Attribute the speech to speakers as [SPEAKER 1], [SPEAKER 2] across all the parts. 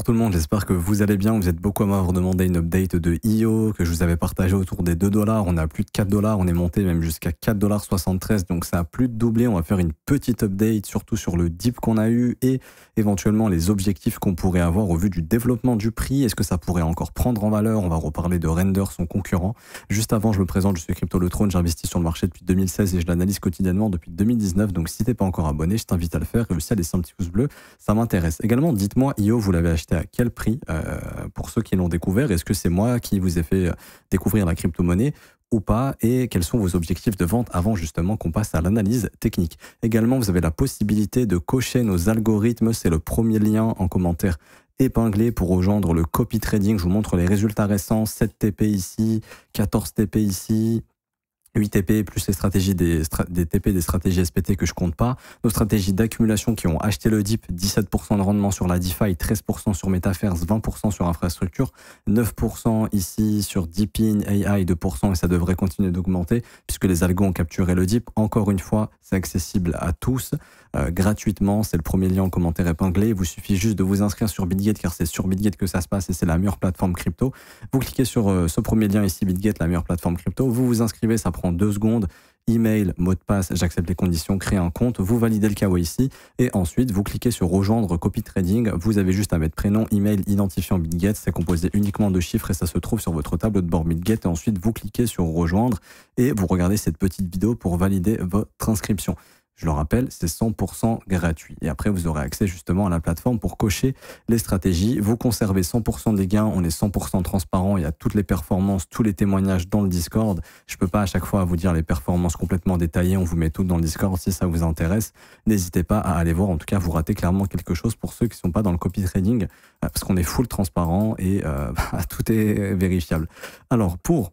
[SPEAKER 1] Bonjour tout le monde, j'espère que vous allez bien. Vous êtes beaucoup à m'avoir demandé une update de IO que je vous avais partagé autour des 2 $. On a plus de 4 $, on est monté même jusqu'à 4,73 $, donc ça a plus de doublé. On va faire une petite update surtout sur le dip qu'on a eu et éventuellement les objectifs qu'on pourrait avoir au vu du développement du prix. Est-ce que ça pourrait encore prendre en valeur? On va reparler de Render, son concurrent. Juste avant, je me présente, je suis Crypto Le Trône, j'investis sur le marché depuis 2016 et je l'analyse quotidiennement depuis 2019. Donc si t'es pas encore abonné, je t'invite à le faire et aussi à laisser un petit pouce bleu, ça m'intéresse. Également, dites-moi, IO, vous l'avez acheté à quel prix pour ceux qui l'ont découvert? Est-ce que c'est moi qui vous ai fait découvrir la crypto-monnaie ou pas? Et quels sont vos objectifs de vente avant justement qu'on passe à l'analyse technique? Également, vous avez la possibilité de cocher nos algorithmes. C'est le premier lien en commentaire épinglé pour rejoindre le copy trading. Je vous montre les résultats récents. 7 TP ici, 14 TP ici, 8 TP plus les stratégies des TP, des stratégies SPT que je compte pas. Nos stratégies d'accumulation qui ont acheté le dip, 17% de rendement sur la DeFi, 13% sur Metaverse, 20% sur infrastructure, 9% ici sur Deepin, AI 2% et ça devrait continuer d'augmenter puisque les algos ont capturé le dip. Encore une fois, c'est accessible à tous gratuitement. C'est le premier lien en commentaire épinglé. Il vous suffit juste de vous inscrire sur BitGet car c'est sur BitGet que ça se passe et c'est la meilleure plateforme crypto. Vous cliquez sur ce premier lien ici, BitGet, la meilleure plateforme crypto. Vous vous inscrivez, ça prend 2 secondes. Email, mot de passe, j'accepte les conditions, créer un compte, vous validez le KYC et ensuite vous cliquez sur rejoindre copy trading. Vous avez juste à mettre prénom, email, identifiant BitGet. C'est composé uniquement de chiffres et ça se trouve sur votre tableau de bord BitGet. Et ensuite vous cliquez sur rejoindre et vous regardez cette petite vidéo pour valider votre inscription. Je le rappelle, c'est 100% gratuit. Et après, vous aurez accès justement à la plateforme pour cocher les stratégies. Vous conservez 100% des gains. On est 100% transparent. Il y a toutes les performances, tous les témoignages dans le Discord. Je peux pas à chaque fois vous dire les performances complètement détaillées. On vous met tout dans le Discord si ça vous intéresse. N'hésitez pas à aller voir. En tout cas, vous ratez clairement quelque chose pour ceux qui sont pas dans le copy trading parce qu'on est full transparent et tout est vérifiable. Alors, pour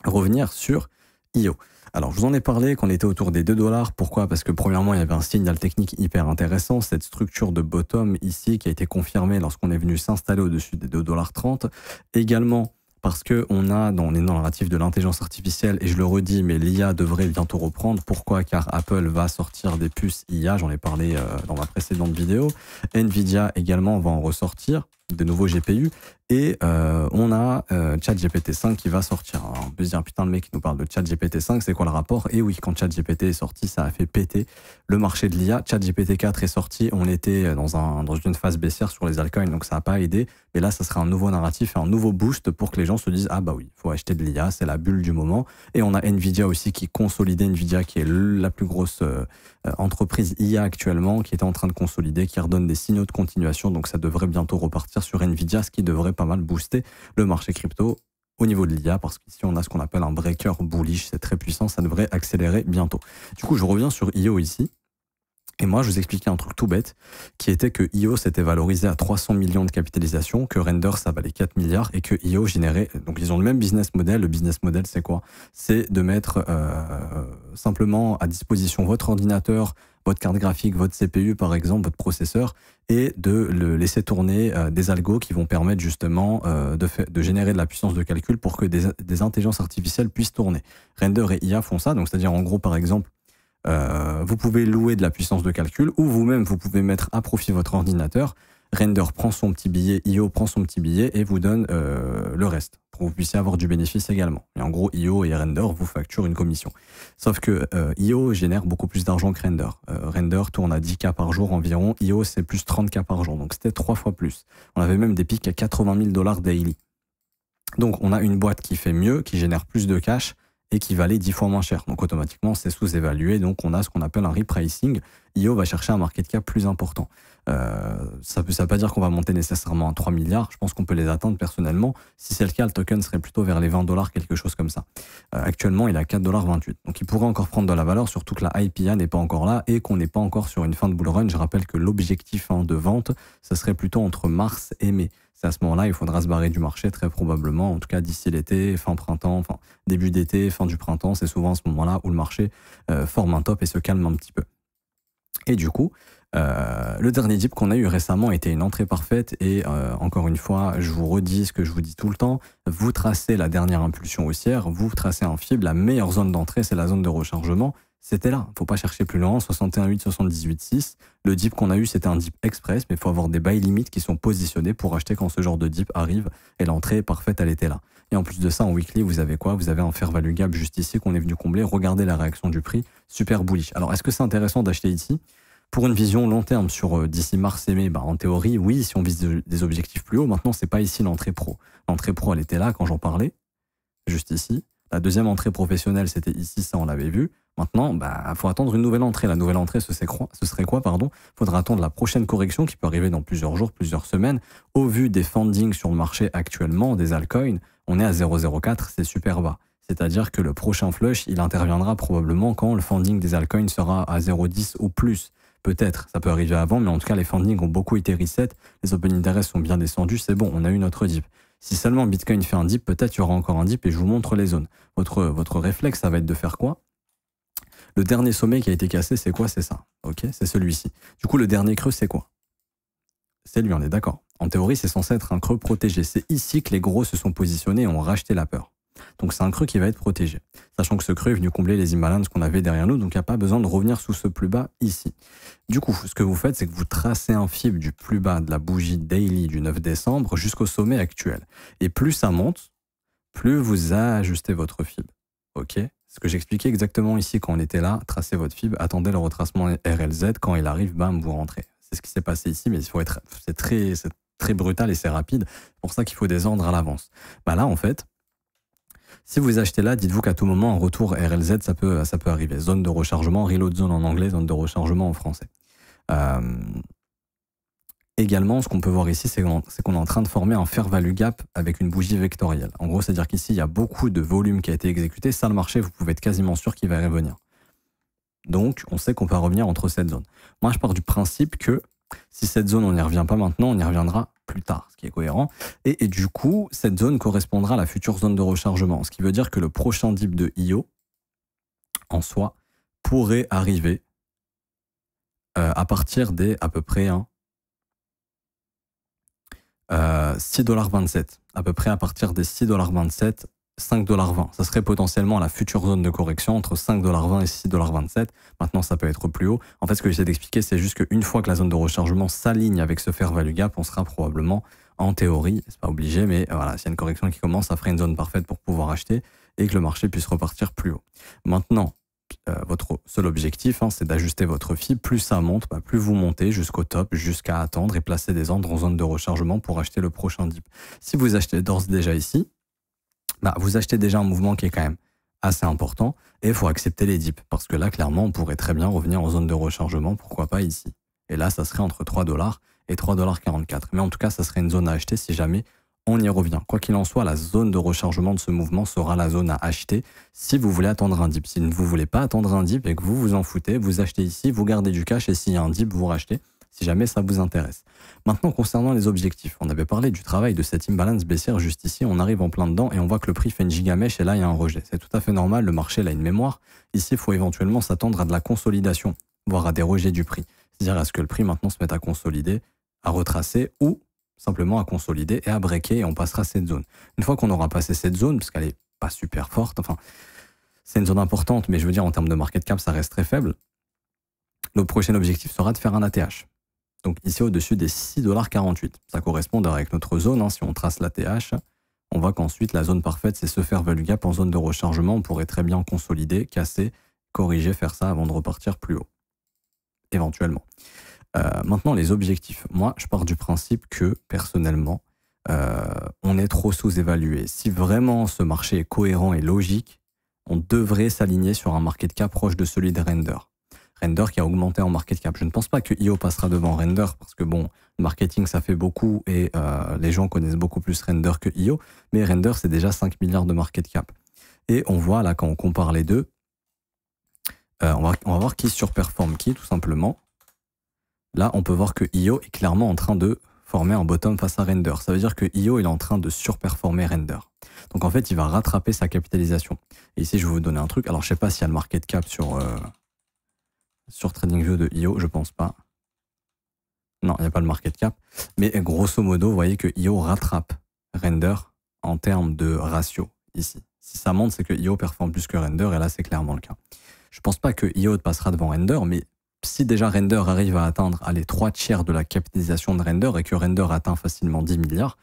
[SPEAKER 1] revenir sur IO. Alors, je vous en ai parlé qu'on était autour des 2 $. Pourquoi? Parce que premièrement, il y avait un signal technique hyper intéressant, cette structure de bottom ici qui a été confirmée lorsqu'on est venu s'installer au-dessus des 2,30 $. Également, parce qu'on est dans le narratif de l'intelligence artificielle, et je le redis, mais l'IA devrait bientôt reprendre. Pourquoi? Car Apple va sortir des puces IA, j'en ai parlé dans ma précédente vidéo. Nvidia également va en ressortir, de nouveaux GPU. Et on a ChatGPT 5 qui va sortir. Alors, on peut se dire, putain, le mec qui nous parle de ChatGPT 5, c'est quoi le rapport? Et oui, quand ChatGPT est sorti, ça a fait péter le marché de l'IA. ChatGPT 4 est sorti, on était dans une phase baissière sur les altcoins, donc ça n'a pas aidé. Mais là, ça sera un nouveau narratif et un nouveau boost pour que les gens se disent, ah bah oui, il faut acheter de l'IA, c'est la bulle du moment. Et on a Nvidia aussi qui consolidait, Nvidia qui est la plus grosse entreprise IA actuellement, qui est en train de consolider, qui redonne des signaux de continuation. Donc ça devrait bientôt repartir sur Nvidia, ce qui devrait pas mal booster le marché crypto au niveau de l'IA, parce qu'ici on a ce qu'on appelle un breaker bullish, c'est très puissant, ça devrait accélérer bientôt. Du coup, je reviens sur IO ici. Et moi, je vous expliquais un truc tout bête, qui était que IO s'était valorisé à 300 millions de capitalisation, que Render, ça valait 4 milliards, et que IO générait... Donc, ils ont le même business model. Le business model, c'est quoi? C'est de mettre simplement à disposition votre ordinateur, votre carte graphique, votre CPU, par exemple, votre processeur, et de le laisser tourner des algos qui vont permettre justement de générer de la puissance de calcul pour que des intelligences artificielles puissent tourner. Render et IA font ça, donc c'est-à-dire en gros, par exemple, vous pouvez louer de la puissance de calcul ou vous-même, vous pouvez mettre à profit votre ordinateur. Render prend son petit billet, IO prend son petit billet et vous donne le reste pour que vous puissiez avoir du bénéfice également. Et en gros, IO et Render vous facturent une commission. Sauf que IO génère beaucoup plus d'argent que Render. Render tourne à 10K par jour environ. IO, c'est plus 30K par jour. Donc c'était 3 fois plus. On avait même des pics à 80 000 $ daily. Donc on a une boîte qui fait mieux, qui génère plus de cash et qui valait 10 fois moins cher. Donc automatiquement, c'est sous-évalué. Donc on a ce qu'on appelle un repricing. IO va chercher un market cap plus important. Ça veut pas dire qu'on va monter nécessairement à 3 milliards. Je pense qu'on peut les atteindre personnellement. Si c'est le cas, le token serait plutôt vers les 20 $, quelque chose comme ça. Actuellement, il est à 4,28 $. Donc il pourrait encore prendre de la valeur, surtout que la IPA n'est pas encore là et qu'on n'est pas encore sur une fin de bull run. Je rappelle que l'objectif de vente, ça serait plutôt entre mars et mai. C'est à ce moment-là, il faudra se barrer du marché très probablement, en tout cas d'ici l'été, fin printemps, enfin début d'été, fin du printemps. C'est souvent à ce moment-là où le marché forme un top et se calme un petit peu. Et du coup, le dernier dip qu'on a eu récemment était une entrée parfaite et encore une fois, je vous redis ce que je vous dis tout le temps, vous tracez la dernière impulsion haussière, vous tracez un fib, la meilleure zone d'entrée, c'est la zone de rechargement, C'était là, faut pas chercher plus loin, 61,8, 78,6. Le dip qu'on a eu, c'était un dip express, mais il faut avoir des buy limites qui sont positionnés pour acheter quand ce genre de dip arrive, et l'entrée est parfaite, elle était là. Et en plus de ça, en weekly, vous avez quoi? Vous avez un fair value gap juste ici qu'on est venu combler. Regardez la réaction du prix, super bullish. Alors, est-ce que c'est intéressant d'acheter ici? Pour une vision long terme sur d'ici mars et mai, en théorie, oui, si on vise des objectifs plus hauts. Maintenant, c'est pas ici l'entrée pro. L'entrée pro, elle était là quand j'en parlais, juste ici. La deuxième entrée professionnelle, c'était ici, ça on l'avait vu. Maintenant, faut attendre une nouvelle entrée. La nouvelle entrée, ce serait quoi, pardon? Faudra attendre la prochaine correction qui peut arriver dans plusieurs jours, plusieurs semaines. Au vu des fundings sur le marché actuellement, des altcoins, on est à 0,04, c'est super bas. C'est-à-dire que le prochain flush, il interviendra probablement quand le funding des altcoins sera à 0,10 ou plus. Peut-être, ça peut arriver avant, mais en tout cas, les fundings ont beaucoup été reset. Les open interest sont bien descendus. C'est bon, on a eu notre dip. Si seulement Bitcoin fait un dip, peut-être il y aura encore un dip et je vous montre les zones. Votre réflexe, ça va être de faire quoi? Le dernier sommet qui a été cassé, c'est quoi? C'est ça. Ok, c'est celui-ci. Du coup, le dernier creux, c'est quoi? C'est lui, on est d'accord. En théorie, c'est censé être un creux protégé. C'est ici que les gros se sont positionnés et ont racheté la peur. Donc c'est un creux qui va être protégé. Sachant que ce creux est venu combler les imbalances qu'on avait derrière nous, donc il n'y a pas besoin de revenir sous ce plus bas ici. Du coup, ce que vous faites, c'est que vous tracez un fib du plus bas de la bougie daily du 9 décembre jusqu'au sommet actuel. Et plus ça monte, plus vous ajustez votre fib. Ok? Ce que j'expliquais exactement ici quand on était là, tracez votre fib, attendez le retracement RLZ, quand il arrive, bam, vous rentrez. C'est ce qui s'est passé ici, mais c'est très brutal et c'est rapide. C'est pour ça qu'il faut des ordres à l'avance. Là, en fait, si vous achetez là, dites-vous qu'à tout moment, un retour RLZ, ça peut arriver. Zone de rechargement, reload zone en anglais, zone de rechargement en français. Également, ce qu'on peut voir ici, c'est qu'on est en train de former un fair value gap avec une bougie vectorielle. En gros, c'est-à-dire qu'ici, il y a beaucoup de volume qui a été exécuté. Ça, le marché, vous pouvez être quasiment sûr qu'il va y revenir. Donc, on sait qu'on peut revenir entre cette zone. Moi, je pars du principe que si cette zone, on n'y revient pas maintenant, on y reviendra plus tard, ce qui est cohérent. Et du coup, cette zone correspondra à la future zone de rechargement. Ce qui veut dire que le prochain dip de IO, en soi, pourrait arriver à partir des à peu près 6,27$. À peu près à partir des 6,27$, 5,20$. Ça serait potentiellement la future zone de correction entre 5,20$ et 6,27$. Maintenant, ça peut être plus haut. En fait, ce que j'essaie d'expliquer, c'est juste qu'une fois que la zone de rechargement s'aligne avec ce fair value gap, on sera probablement, en théorie, c'est pas obligé, mais voilà, s'il y a une correction qui commence, ça ferait une zone parfaite pour pouvoir acheter et que le marché puisse repartir plus haut. Maintenant, votre seul objectif, c'est d'ajuster votre fib. Plus ça monte, plus vous montez jusqu'au top, jusqu'à attendre et placer des ordres en zone de rechargement pour acheter le prochain dip. Si vous achetez d'ores et déjà ici, vous achetez déjà un mouvement qui est quand même assez important et il faut accepter les dips parce que là, clairement, on pourrait très bien revenir en zone de rechargement, pourquoi pas ici. Et là, ça serait entre 3$ et 3,44$. Mais en tout cas, ça serait une zone à acheter si jamais on y revient. Quoi qu'il en soit, la zone de rechargement de ce mouvement sera la zone à acheter si vous voulez attendre un dip. Si vous ne voulez pas attendre un dip et que vous vous en foutez, vous achetez ici, vous gardez du cash et s'il y a un dip, vous rachetez si jamais ça vous intéresse. Maintenant, concernant les objectifs, on avait parlé du travail de cette imbalance baissière juste ici, on arrive en plein dedans et on voit que le prix fait une gigamèche et là, il y a un rejet. C'est tout à fait normal, le marché il a une mémoire. Ici, il faut éventuellement s'attendre à de la consolidation, voire à des rejets du prix. C'est-à-dire à ce que le prix maintenant se mette à consolider, à retracer ou simplement à consolider et à breaker et on passera cette zone. Une fois qu'on aura passé cette zone, parce qu'elle n'est pas super forte, enfin, c'est une zone importante, mais je veux dire en termes de market cap, ça reste très faible. Le prochain objectif sera de faire un ATH. Donc ici au-dessus des 6,48$. Ça correspond avec notre zone, si on trace l'ATH, on voit qu'ensuite la zone parfaite, c'est se faire value gap en zone de rechargement. On pourrait très bien consolider, casser, corriger, faire ça avant de repartir plus haut. Éventuellement. Maintenant, les objectifs. Moi, je pars du principe que, personnellement, on est trop sous-évalué. Si vraiment ce marché est cohérent et logique, on devrait s'aligner sur un market cap proche de celui de Render. Render qui a augmenté en market cap. Je ne pense pas que IO passera devant Render parce que bon, le marketing ça fait beaucoup et les gens connaissent beaucoup plus Render que IO, mais Render c'est déjà 5 milliards de market cap. Et on voit là quand on compare les deux, on va voir qui surperforme qui tout simplement. Là, on peut voir que IO est clairement en train de former un bottom face à Render. Ça veut dire que IO il est en train de surperformer Render. Donc en fait, il va rattraper sa capitalisation. Et ici, je vais vous donner un truc. Alors, je sais pas s'il y a le market cap sur TradingView de IO, je pense pas. Non, il n'y a pas le market cap. Mais grosso modo, vous voyez que IO rattrape Render en termes de ratio ici. Si ça monte, c'est que IO performe plus que Render et là, c'est clairement le cas. Je pense pas que IO passera devant Render, mais si déjà Render arrive à atteindre les 3/4 de la capitalisation de Render et que Render atteint facilement 10 milliards,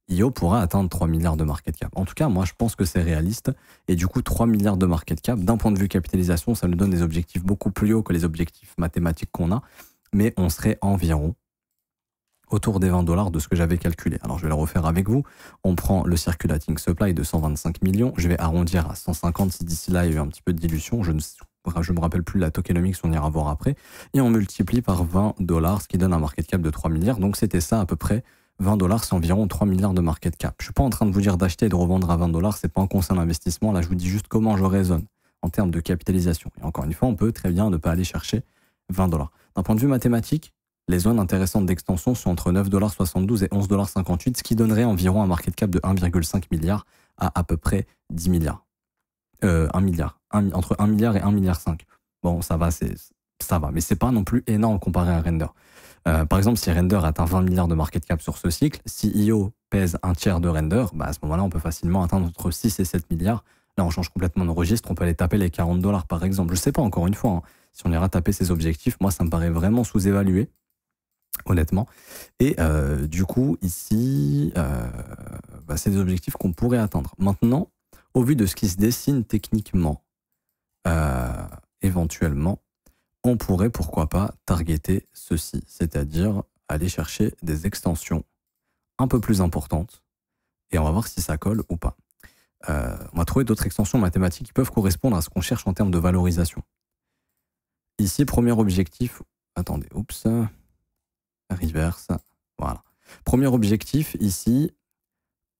[SPEAKER 1] IO pourra atteindre 3 milliards de market cap. En tout cas, moi, je pense que c'est réaliste. Et du coup, 3 milliards de market cap, d'un point de vue capitalisation, ça nous donne des objectifs beaucoup plus hauts que les objectifs mathématiques qu'on a. Mais on serait environ autour des 20 $ de ce que j'avais calculé. Alors, je vais le refaire avec vous. On prend le circulating supply de 125 millions. Je vais arrondir à 150 si d'ici là, il y a eu un petit peu de dilution. Je me rappelle plus la tokenomics, on ira voir après. Et on multiplie par 20 $, ce qui donne un market cap de 3 milliards. Donc, c'était ça à peu près. 20 $, c'est environ 3 milliards de market cap. Je ne suis pas en train de vous dire d'acheter et de revendre à 20 $, c'est pas un conseil d'investissement. Là, je vous dis juste comment je raisonne en termes de capitalisation. Et encore une fois, on peut très bien ne pas aller chercher 20 $. D'un point de vue mathématique, les zones intéressantes d'extension sont entre 9,72 $ et 11,58 $, ce qui donnerait environ un market cap de 1,5 milliard à peu près 10 milliards. 1 milliard. Entre 1 milliard et 1,5 milliard. Bon, ça va, mais c'est pas non plus énorme comparé à Render. Par exemple, si Render atteint 20 milliards de market cap sur ce cycle, si IO pèse un tiers de Render, à ce moment-là, on peut facilement atteindre entre 6 et 7 milliards. Là, on change complètement de registre, on peut aller taper les 40 $ par exemple. Je sais pas, encore une fois, hein, si on ira taper ces objectifs, moi, ça me paraît vraiment sous-évalué, honnêtement. Et du coup, ici, c'est des objectifs qu'on pourrait atteindre. Maintenant, au vu de ce qui se dessine techniquement, éventuellement, on pourrait, pourquoi pas, targeter ceci, c'est-à-dire aller chercher des extensions un peu plus importantes et on va voir si ça colle ou pas. On va trouver d'autres extensions mathématiques qui peuvent correspondre à ce qu'on cherche en termes de valorisation. Ici, premier objectif, attendez, oups, reverse, voilà. Premier objectif, ici,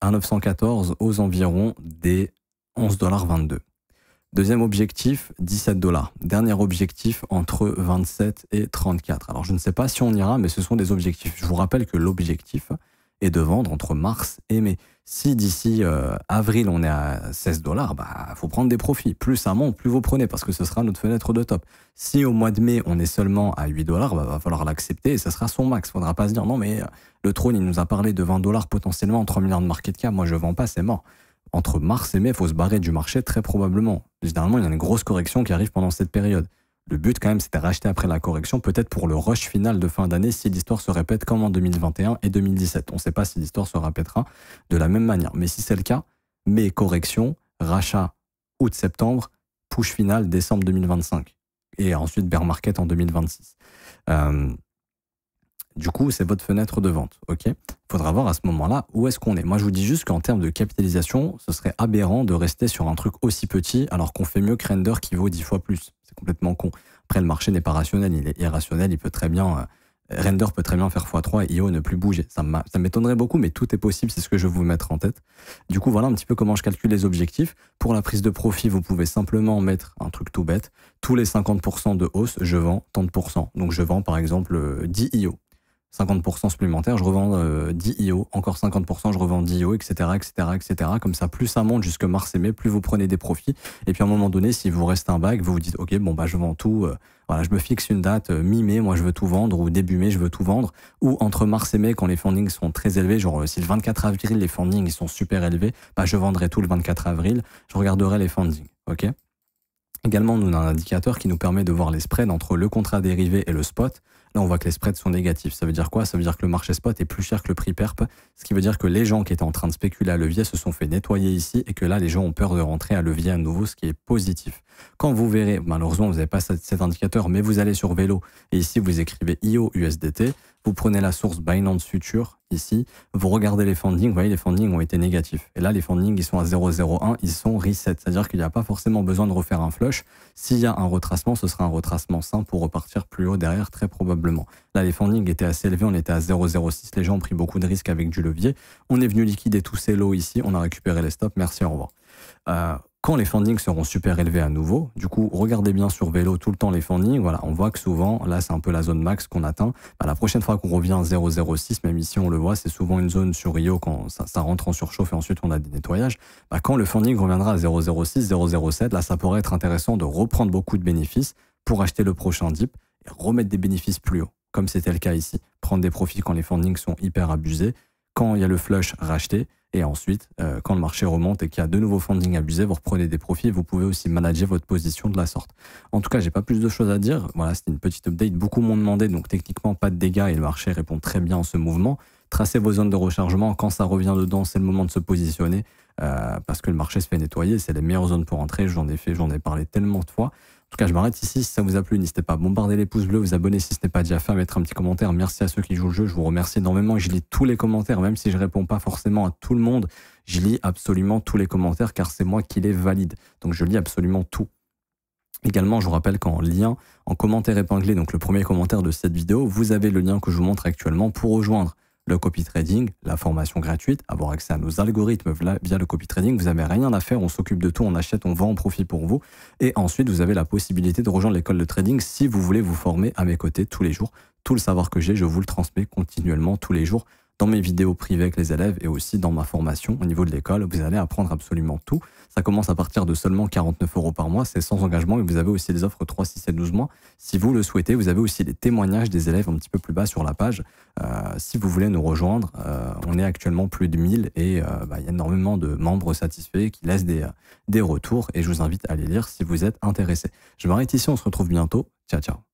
[SPEAKER 1] à 914 aux environs des 11,22 $. Deuxième objectif, 17 $. Dernier objectif, entre 27 et 34. Alors, je ne sais pas si on ira, mais ce sont des objectifs. Je vous rappelle que l'objectif est de vendre entre mars et mai. Si d'ici avril, on est à 16 $, faut prendre des profits. Plus ça monte, plus vous prenez, parce que ce sera notre fenêtre de top. Si au mois de mai, on est seulement à 8 $, va falloir l'accepter et ça sera son max. Il ne faudra pas se dire, non, mais le trône, il nous a parlé de 20 $ potentiellement, 3 milliards de market cap. Moi, je ne vends pas, c'est mort. Entre mars et mai, il faut se barrer du marché très probablement. Généralement, il y a une grosse correction qui arrive pendant cette période. Le but, quand même, c'est de racheter après la correction, peut-être pour le rush final de fin d'année, si l'histoire se répète comme en 2021 et 2017. On ne sait pas si l'histoire se répétera de la même manière. Mais si c'est le cas, mai, correction, rachat août-septembre, push final décembre 2025. Et ensuite, bear market en 2026. Du coup, c'est votre fenêtre de vente. Ok. Il faudra voir à ce moment-là où est-ce qu'on est. Moi, je vous dis juste qu'en termes de capitalisation, ce serait aberrant de rester sur un truc aussi petit alors qu'on fait mieux que Render qui vaut 10 fois plus. C'est complètement con. Après, le marché n'est pas rationnel, il est irrationnel. Il peut très bien, Render peut très bien faire x3 et IO ne plus bouger. Ça m'étonnerait beaucoup, mais tout est possible. C'est ce que je vais vous mettre en tête. Du coup, voilà un petit peu comment je calcule les objectifs. Pour la prise de profit, vous pouvez simplement mettre un truc tout bête. Tous les 50% de hausse, je vends tant de pourcents. Donc, je vends par exemple 10 IO. 50% supplémentaires, je revends 10 IO, encore 50%, je revends 10 IO, etc., etc., etc. Comme ça, plus ça monte jusque mars et mai, plus vous prenez des profits. Et puis à un moment donné, si vous reste un bac, vous vous dites, ok, bon bah je vends tout. Voilà, je me fixe une date mi-mai, moi je veux tout vendre, ou début mai, je veux tout vendre. Ou entre mars et mai, quand les fundings sont très élevés, genre si le 24 avril les fundings ils sont super élevés, bah je vendrai tout le 24 avril. Je regarderai les fundings, ok. Également, nous avons un indicateur qui nous permet de voir les spreads entre le contrat dérivé et le spot. Là, on voit que les spreads sont négatifs. Ça veut dire quoi? Ça veut dire que le marché spot est plus cher que le prix perp, ce qui veut dire que les gens qui étaient en train de spéculer à levier se sont fait nettoyer ici et que là, les gens ont peur de rentrer à levier à nouveau, ce qui est positif. Quand vous verrez, malheureusement, vous n'avez pas cet indicateur, mais vous allez sur Vélo et ici, vous écrivez IO USDT, vous prenez la source Binance Future ici, vous regardez les fundings, vous voyez, les fundings ont été négatifs. Et là, les fundings, ils sont à 0,01, ils sont reset. C'est-à-dire qu'il n'y a pas forcément besoin de refaire un flush. S'il y a un retracement, ce sera un retracement sain pour repartir plus haut derrière, très probablement. Là, les fundings étaient assez élevés, on était à 0,06. Les gens ont pris beaucoup de risques avec du levier. On est venu liquider tous ces lots ici, on a récupéré les stops, merci, au revoir. Quand les fundings seront super élevés à nouveau, du coup, regardez bien sur Vélo tout le temps les fundings. Voilà, on voit que souvent, là, c'est un peu la zone max qu'on atteint. La prochaine fois qu'on revient à 0,06, même ici, on le voit, c'est souvent une zone sur Rio quand ça rentre en surchauffe et ensuite on a des nettoyages. Quand le funding reviendra à 0,06, 0,07, là, ça pourrait être intéressant de reprendre beaucoup de bénéfices pour acheter le prochain dip et remettre des bénéfices plus hauts, comme c'était le cas ici. Prendre des profits quand les fundings sont hyper abusés. Quand il y a le flush, racheter. Et ensuite, quand le marché remonte et qu'il y a de nouveaux funding abusés, vous reprenez des profits et vous pouvez aussi manager votre position de la sorte. En tout cas, j'ai pas plus de choses à dire. Voilà, c'était une petite update. Beaucoup m'ont demandé, donc techniquement pas de dégâts et le marché répond très bien en ce mouvement. Tracez vos zones de rechargement. Quand ça revient dedans, c'est le moment de se positionner parce que le marché se fait nettoyer. C'est les meilleures zones pour entrer. J'en ai parlé tellement de fois. En tout cas, je m'arrête ici. Si ça vous a plu, n'hésitez pas à bombarder les pouces bleus, vous abonner si ce n'est pas déjà fait, à mettre un petit commentaire. Merci à ceux qui jouent le jeu. Je vous remercie énormément. Je lis tous les commentaires, même si je réponds pas forcément à tout le monde. Je lis absolument tous les commentaires car c'est moi qui les valide. Donc, je lis absolument tout. Également, je vous rappelle qu'en lien, en commentaire épinglé, donc le premier commentaire de cette vidéo, vous avez le lien que je vous montre actuellement pour rejoindre le copy trading, la formation gratuite, avoir accès à nos algorithmes via le copy trading. Vous n'avez rien à faire, on s'occupe de tout, on achète, on vend en profit pour vous. Et ensuite, vous avez la possibilité de rejoindre l'école de trading si vous voulez vous former à mes côtés tous les jours. Tout le savoir que j'ai, je vous le transmets continuellement tous les jours dans mes vidéos privées avec les élèves et aussi dans ma formation au niveau de l'école. Vous allez apprendre absolument tout. Ça commence à partir de seulement 49 € par mois. C'est sans engagement et vous avez aussi les offres 3, 6 et 12 mois. Si vous le souhaitez, vous avez aussi les témoignages des élèves un petit peu plus bas sur la page. Si vous voulez nous rejoindre, on est actuellement plus de 1000 et il y a énormément de membres satisfaits qui laissent des retours et je vous invite à les lire si vous êtes intéressé. Je m'arrête ici, on se retrouve bientôt. Ciao, ciao.